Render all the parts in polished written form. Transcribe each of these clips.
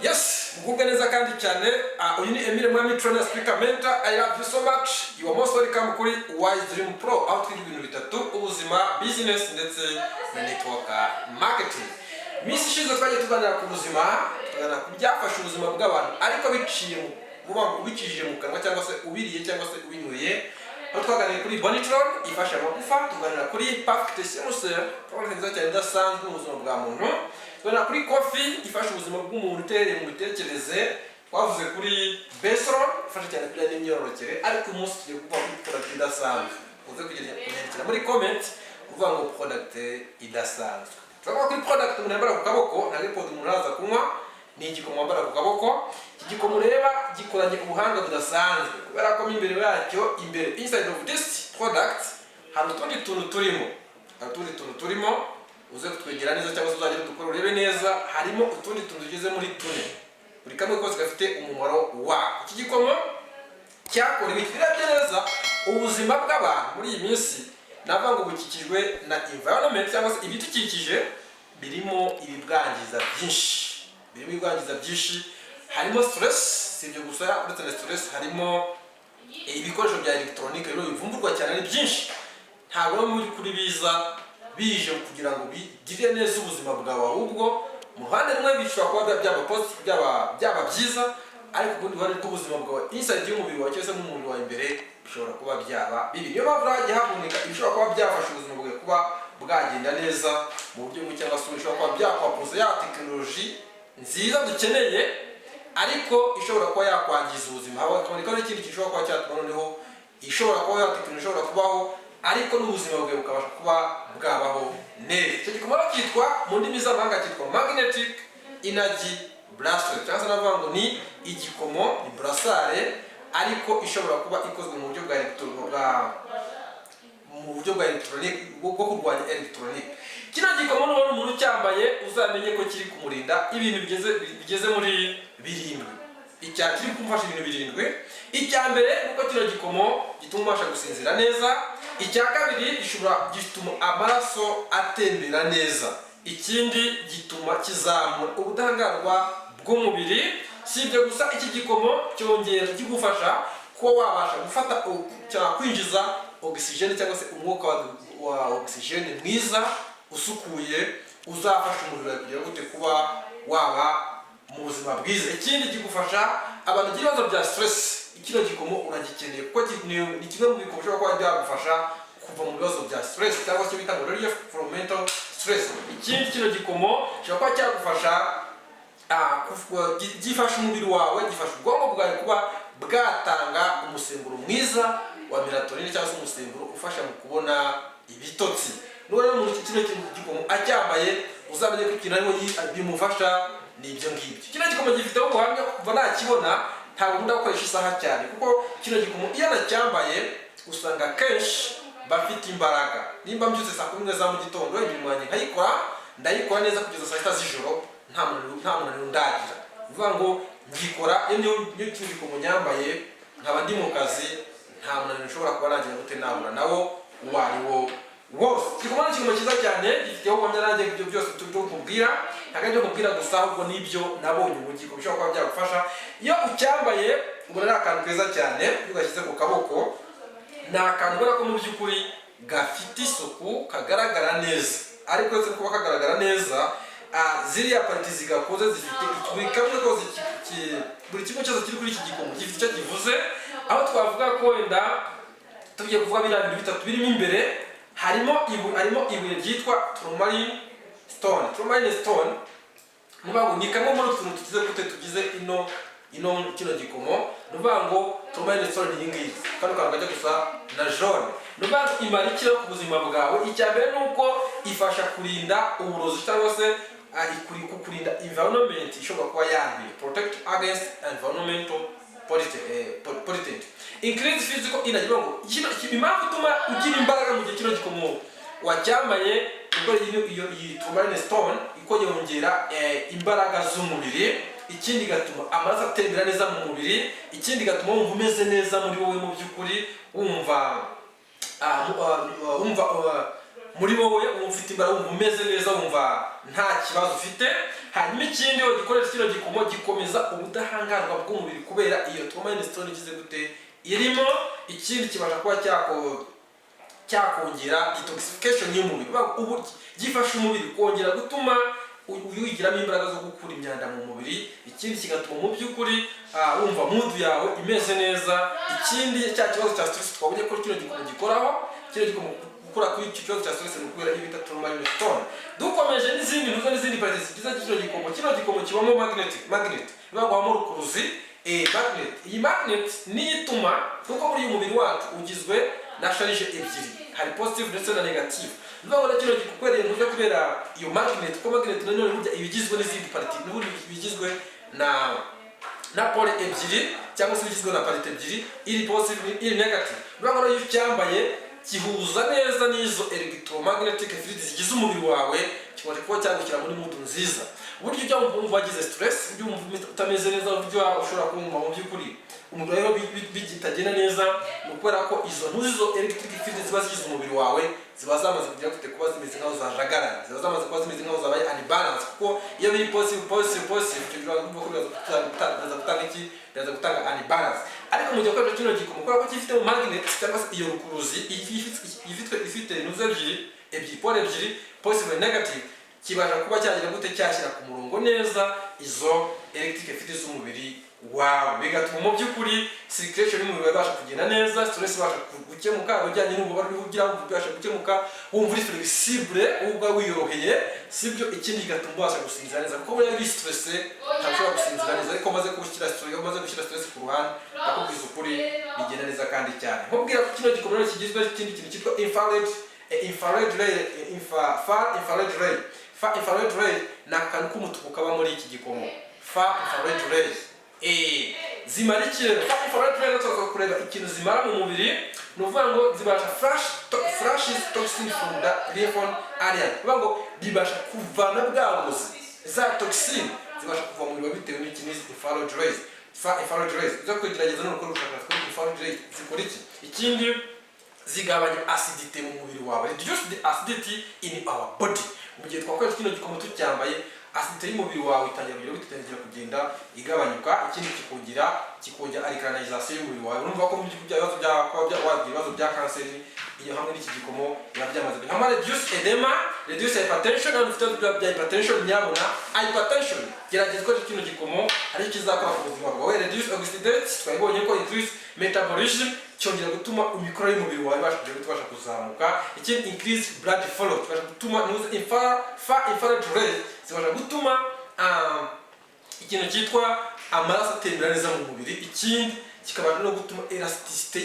Yes, mugubwe neza kandi cyane. Uyu ni Emile Mwami Trainer Speaker Mentor. I love you so much. You are most welcome kuri Wise Dream Pro. Aho twiga ibintu bitatu: ubuzima, business ndetse na network marketing. Misi ishize twagiye tuganira ku buzima, tuganira ku byafasha ubuzima bw'abantu ariko bicishije mu kanwa cyangwa se ubiriye cyangwa se ubinyweye. Aho twaganiriye kuri Bonitron ifasha amagufa, tuganira kuri Perfect Sensor, product nziza cyane idasanzwe mu buzima bwa muntu. Tuganira kuri Coffee ifasha ubuzima bw'umuntu utereye mu mitekerereze. Twavuze kuri Besron ifasha cyane kuri n'imyororokere, ariko umunsi tugiye kuva kuri product idasanzwe. Uze kugendera muri comment uvuga ngo product idasanzwe. Tuvuga kuri product umuntu yambara ku kaboko, nta report umuntu araza kunywa, ni igikomo wambara ku kaboko. Iki gikomo ureba gikoranye ubuhanga budasanzwe kubera ko imbere yacyo, imbere inside of this product hari utundi tuntu turimo. Uze kutwegera neza cyangwa se uzagire dukora urebe neza. Harimo utundi tuntu tugeze muri tune, buri kamwe kose gafite umumaro wa. Iki gikomo cyakora ibirebye neza ubuzima bw'abantu muri iyi minsi. Navuga ngo bukikijwe na environment cyangwa se ibidukikije birimo ibibwangiza byinshi. Harimo stress, sibyo gusa, uretse na stress harimo ibikoresho bya electronic rero bivumburwa cyane ari byinshi. Ntabwo muri kuri bije kugira ngo bigire neza ubuzima bwawe, ahubwo mu ruhande rumwe bishobora kuba byaba positive byaba byiza, ariko ku rundi ruhande rw'ubuzima bwawe inside y'umubiri wawe cyangwa se mu mubiri wawe imbere bishobora kuba byaba bibi. Niyo mpamvu hagiye haboneka ibishobora kuba byafasha ubuzima bwawe kuba bwagenda neza mu buryo bumwe cyangwa se bishobora kuba byakwapuza ya tekinoloji nziza dukeneye, ariko ishobora kuba yakwangiza ubuzima. Haboneka n'ikindi gishobora kuba cyatuma noneho ishobora kuba ya tekinoloji ishobora kubaho, ariko n'ubuzima bwawe bukabasha kuba bwabaho neza. Icyo gikomo cyitwa mu ndimi z'amahanga cyitwa magnetic energy bracelet, cyangwa se navuga ngo ni igikomo, ni bracelet ariko ishobora kuba ikozwe mu buryo bwa electronic bwo kurwanya electronic. Kino gikomo n'ubona umuntu cyambaye uzamenye ko kiri kumurinda ibintu bigeze muri birindwi. Icya kiri kumufasha ibintu birindwi. Icya mbere nuko kino gikomo gituma ubasha gusinzira neza. Icya kabiri gituma amaraso atembera neza. Ikindi gituma kizamura ubudahangarwa bw'umubiri. Si ibyo gusa, iki gikomo cyongera kigufasha kuba wabasha gufata cyangwa kwinjiza oxygen cyangwa se umwuka wa oxygen mwiza usukuye uzafasha umubiri wawe kugira gute kuba waba mu buzima bwiza. Ikindi kigufasha abantu bagira ibibazo bya stress, ikino gikomo uragikeneye kuko ni kimwe mu bikomo bishobora kuba byagufasha kuva mu bibazo bya stress cyangwa se bita ngo relief from mental stress. Ikindi kino gikomo gishobora kuba cyagufasha gifasha umubiri wawe, gifasha ubwonko bwawe kuba bwatanga umusemburo mwiza wa melatonin cyangwa se umusemburo ufasha mu kubona ibitotsi. None muri kino gikomo acyambaye uzamenye ko ikintu arimo bimufasha n'ibyo ngibyo. Kino gikomo gifite ubuhamya kuva nakibona ntabwo nkunda gukoresha isaha cyane, kuko kino gikomo iyo nacyambaye usanga kenshi bafite imbaraga. Nimba mbyutse saa 10 za mu gitondo inyuma yanjye ndayikora neza kugeza saa 6 z'ijoro nta munaniro ndagira. Uvuga ngo ngikora iyo kino gikomo nyambaye nkaba ndi mu kazi, nta munaniro ushobora kuba nagira gute nabura nawo uwariwo wose. Gikomo ni ikintu cyiza cyane, gifite ubuhamya nanjye ibyo byose tujye kubwira, ntabwo kubwira gusa ahubwo nibyo nabonye mu gikomo bishobora kuba byagufasha. Iyo ucyambaye ubona ari akantu keza cyane, ugashyize ku kaboko, ni akantu ubona ko mu by'ukuri gafite isuku, kagaragara neza. Ariko uretse kuba kagaragara neza, ziriya pariti zigakoze zifite buri kimwe cyose kiri kuri iki gikomo gifite icyo kivuze. Aho twavuga ko wenda tugiye kuvuga biriya bintu bitatu birimo imbere, harimo ibuye ryitwa tourmaline stone. Ni kamwe muri utuntu tugize kino gikomo. Nuvuga ngo tourmaline stone ni ngiyi kandi kantu kajya gusa na jaune. Nuvuga ngo imara iki ku buzima bwawe? Icya mbere nuko ifasha kurinda uburozi cyangwa se kurinda environment ishobora kuba yanduye, protect against environmental pollutant, increase physical energy. Ngo impamvu ituma ugira imbaraga mu gihe kino gikomo wacyambaye, ubwo iyi tourmaline stone iko yongera imbaraga z'umubiri. Ikindi gatuma amaraso atembera neza mu mubiri. Ikindi gatuma wumva umeze neza muri wowe mu by'ukuri, wumva muri wowe ufite imbaraga, wumva umeze neza, wumva nta kibazo ufite. Hanyuma ikindi gikoresha kino gikomo gikomeza ubudahangarwa bw'umubiri kubera iyo tourmaline igize gute irimo. Ikindi kibasha kuba cyakongera detoxification y'umubiri, ubu gifasha umubiri kongera gutuma uyigiramo imbaraga zo gukura imyanda mu mubiri. Ikindi kigatuma mu by'ukuri wumva mood yawe imeze neza. Ikindi cya kibazo cya stress twabonye ko kino gikomo gikoraho, kino gikomo gukora kuri icyo kibazo cya stress no kubera ibita tourmaline. Dukomeje n'izindi parties zigize kino gikomo kibamo magnet bibagwamo rukuruzi. Magnet, iyi magnet ni ituma kuko muri umubiri wacu ugizwe na charge ebyiri, hari positive ndetse na negative. Nubwo kino gikwereye ntuze kubera iyo magnet, ko magnet nanone burya ibigizwe n'izindi parties, n'ubundi bigizwe na pole ebyiri cyangwa se bigizwe na parties ebyiri, iri positive iri negative. Nubwo iyo cyambaye gihuza neza n'izo electromagnetic fields zigize umubiri wawe, kibasha kuba cyagushyira muri mood nziza. Uburyo ujya wumva wagize stress, uburyo wumva utameze neza, uburyo ushobora kumva mu by'ukuri umubiri rero bigitagenda neza, ni ukubera ko izo electric fields ziba zigize umubiri wawe ziba zamaze kugira gute kuba zimeze nkaho zajagara, ziba zamaze kuba zimeze nkaho zabaye unbalance. Kuko iyo biri positive icyo gihe urumva ko biraza gutanga unbalance. Ariko mu gihe ukoresha kino gikomo kubera ko gifite mu magnet cyangwa se iyo rukuruzi ifite nuze ebyiri pole ebyiri positive na negative, kibasha kuba cyagira gute cyashyira ku murongo neza izo electric fields z'umubiri wawe, bigatuma mu by'ukuri circulation y'umubiri ibasha kugenda neza, stress ibasha gukemuka, abajyanye n'ububabare ugira ubasha gukemuka, wumva uri flexible, ubwa wiyoroheye, sibyo. Ikindi kigatuma ubasha gusinzira neza, kuko buriya uri stress ntashobora gusinzira neza, ariko maze gushyira stress ku ruhande, akubwiza ukuri bigenda neza kandi cyane. Nkubwira ko kino gikomero kigizwe n'ikindi kintu cyitwa infrared ray. Ni akantu k'umutuku kaba muri iki gikomo, infrared ray. Zimara ikintu, infrared ray tuza kureba ikintu zimara mu mubiri, ni ukuvuga ngo zibasha flashes toxin from the lymph area, bivuga ngo bibasha kuvana bwanguzi za toxin zibasha kuva mu mubiri bitewe n'ikintu infrared rays. Zo kugerageza no gukora ubushakashatsi kuri infrared rays zikora iki. Ikindi zigabanya acidity mu mubiri wawe, reduce the acidity in our body. Mu gihe twakoresha kino gikomo tucyambaye, acidity y'umubiri wawe itangira kugenda igabanyuka. Ikindi kikongera alkalinization y'umubiri wawe. Urumva ko mu bibazo bya kanseri iyo hamwe n'iki gikomo biba byamaze kuba reduce edema, reduce hypertension, and ufite bya hypertension nyabona hypertension, gerageza ko kino gikomo ari kizakora ku buzima bwawe. Reduce oxidate, twabonye ko increase metabolism, cyongera gutuma imikorere y'umubiri wawe ibasha kuzamuka. Ikindi increase blood flow, ibasha gutuma infrared rays zibasha gutuma ikintu cyitwa amaraso atembera neza mu mubiri. Ikindi kikaba no gutuma elasticity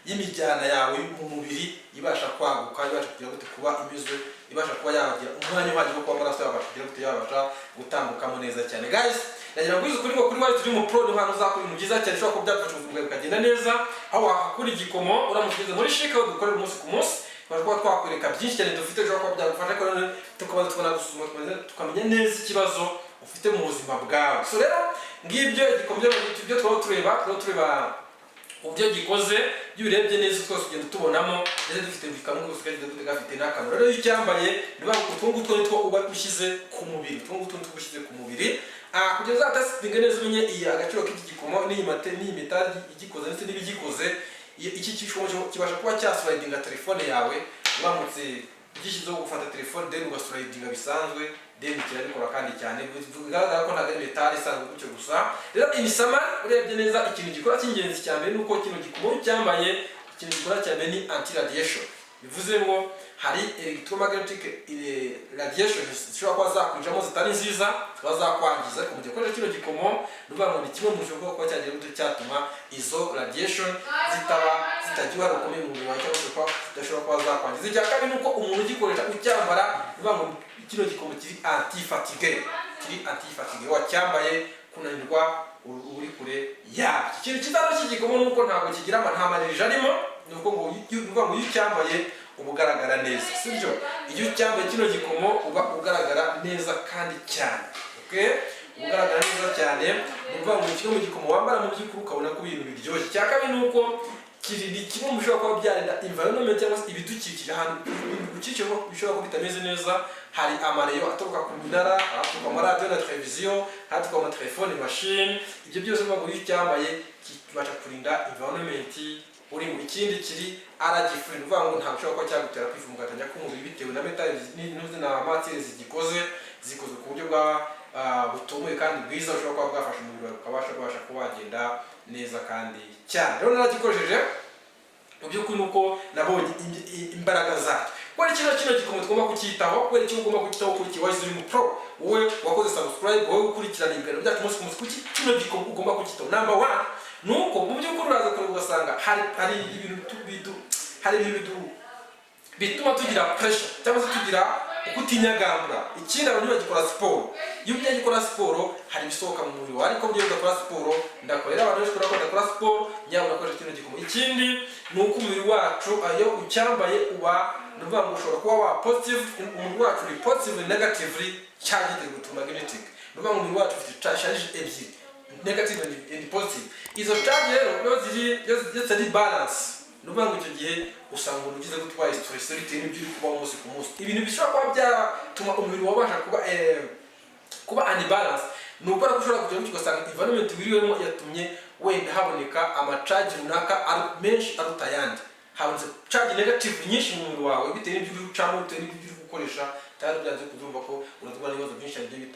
y'imijyana yawe mu mubiri ibasha kwaguka, ibasha kugira gute kuba imizwe, ibasha kuba yagira umwanya uhagije wo kuba amaraso yabasha gutambukamo neza cyane. Guys, nagira ngo kuri Wise Pro ni hano uzakora ibintu byiza cyane, ushobora kubyafasha ubuzima bukagenda neza. Aho wakora igikomo uramutse muri shika aho dukorera umunsi ku munsi, kuba twakwereka byinshi cyane dufite, ushobora kuba byagufasha ko tukabanza tukabona gusuzuma tukamenya neza ikibazo ufite mu buzima bwawe. So rero ngibyo igikomo byo tureba uburyo gikoze. Iyo urebye neza twose ugenda tubonamo ndetse dufite bikamwe gusa kandi gafite n'akamaro. Rero iyo ucyambaye niba utwo nitwo uba ushyize ku mubiri, kugira ngo uzatasitinge neza umenye agaciro k'iki gikomo n'iyi metali igikoze ndetse n'ibigikoze. Iki gikomo kibasha kuba cyaslidinga telefone yawe, uramutse ugishyizeho gufata telefone then ugaslidinga bisanzwe, then kirabikora kandi cyane, bigaragara ko ntabwo ari metali isanzwe gutyo gusa. Rero imisama urebye neza ikintu gikora cy'ingenzi cyane nuko kino gikomo cyambaye, ikintu gikora cyane ni anti radiation. Bivuze ngo hari electromagnetic radiation zishobora kuba zakwinjiramo zitari nziza, ziba zakwangiza. Mu gihe ukoresha kino gikomo nuvuga ngo ni kimwe mu bishobora kuba cyagira gute cyatuma izo radiation zitagira uruhare rukomeye mu mubiri wawe, cyangwa se zidashobora kuba zakwangiza. Icya kabiri nuko umuntu ugikoresha ucyambara, nuvuga ngo kino gikomo kiri anti-fatigue, wacyambaye kunanirwa uri kure yacyo. Ikintu kitano cy'igikomo nuko ntabwo kigira nta manirije arimo, nuko ngo iyo ucyambaye uba ugaragara neza, sibyo? Iyo ucyambaye kino gikomo uba ugaragara neza kandi cyane, ugaragara neza cyane. Nuvuga ngo kimwe mu gikomo wambara mu by'ukuri ukabona ko ibintu biryoshye. Icya kabiri nuko kiriri kimwe mushobora kuba byarinda environment cyangwa se ibidukikije ahantu ibidukikije bishobora kuba bitameze neza. Hari amareyo aturuka ku minara, aturuka mu radio na televiziyo, aturuka mu telefone machine. Ibyo byose biba muri cyambaye kibasha kurinda environment uri mu ikindi kiri RG free, uvuga ngo nta ushobora kuba cyagutera kwivumbuka atanya kumubiri bitewe na metals n'intuzi na materials zikozwe ku buryo bwa butumuye kandi bwiza ushobora kuba bwafasha umubiri ukabasha kuba wagenda neza kandi cyane. Rero naragikoresheje mu by'ukuri nuko nabonye imbaraga zacyo. Kwari kino gikomo tugomba kucyitaho, kwari cyo ugomba kucyitaho kuri Wisdom Pro. Wowe wakoze subscribe, wowe ukurikirana ibiganiro byacu umunsi ku munsi, kuki kino gikomo ugomba kucyitaho. Number 1 nuko mu by'ukuri uraza kureba ugasanga hari ibintu bituma tugira pressure cyangwa se tugira ukutinyagambura. Ikindi abantu bagikora siporo, iyo ugiye gukora siporo hari bisohoka mu mubiri wawe, ariko ugiye gukora siporo ndakorera abantu benshi bakora siporo nyabona ko kino gikomo. Ikindi nuko umubiri wacu ayo ucyambaye uba nuvuga ngo ushobora kuba wa positive, umubiri wacu ni positive negatively charged electromagnetic. Nuvuga ngo umubiri wacu ufite charge ebyiri, negative and positive. Izo charge rero ziri balance. Nuvuga ngo icyo gihe usanga ugize gutwara stress bitewe n'ibyo uri kuba umunsi ku munsi. Ibintu bishobora kuba byatuma umubiri wabasha kuba unbalance. Nuko ushobora kujya mu ugasanga environment wiriwemo yatumye wenda haboneka amacharge runaka menshi aruta yandi. Habonetse charge negative nyinshi mu mubiri wawe bitewe n'ibyo uri gucamo, bitewe n'ibyo uri gukoresha, cyane byanze kuzumva ko uratwara ibibazo byinshi bigiye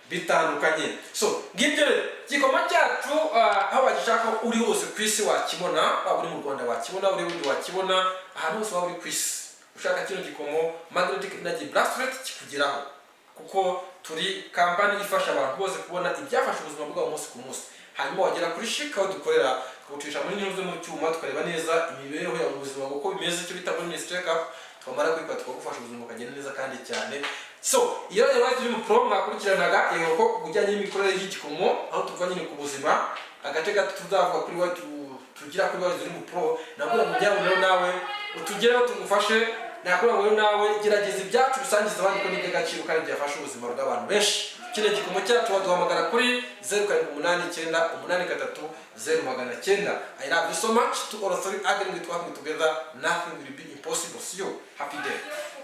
bitandukanye. So ngibyo gikoma cyacu aho bagishaka uri hose ku isi wakibona, waba uri mu Rwanda wakibona, uri wundi wakibona, ahantu hose waba uri ku isi ushaka kino gikomo Magnetic Energy Bracelet kikugeraho, kuko turi company ifasha abantu bose kubona ibyafasha ubuzima bwabo umunsi ku munsi. Hanyuma wagera kuri Chic aho dukorera kugucisha muri nyuzo mu cyuma tukareba neza imibereho ya ubuzima uko bimeze, cyo bita muri check up, twamara kwifata tukagufasha ubuzima ukagenda neza kandi cyane. So iyo rero Wisdom Pro mwakurikiranaga ko kujyanye n'imikorere y'igikomo aho tuva nyine ku buzima, agace gato tuzavuga kuri tugira kuri Wisdom Pro, nabwo mujyaho rero nawe utugereho tugufashe, nakora ngo nawe gerageza ibyacu bisangiza abandi ko nibyo gaciro kandi byafasha ubuzima bw'abantu benshi. Kino gikomo cyacu waduhamagara kuri 0789 I love you so much. To all three agreeing with working together, nothing will be impossible. See you. Happy day.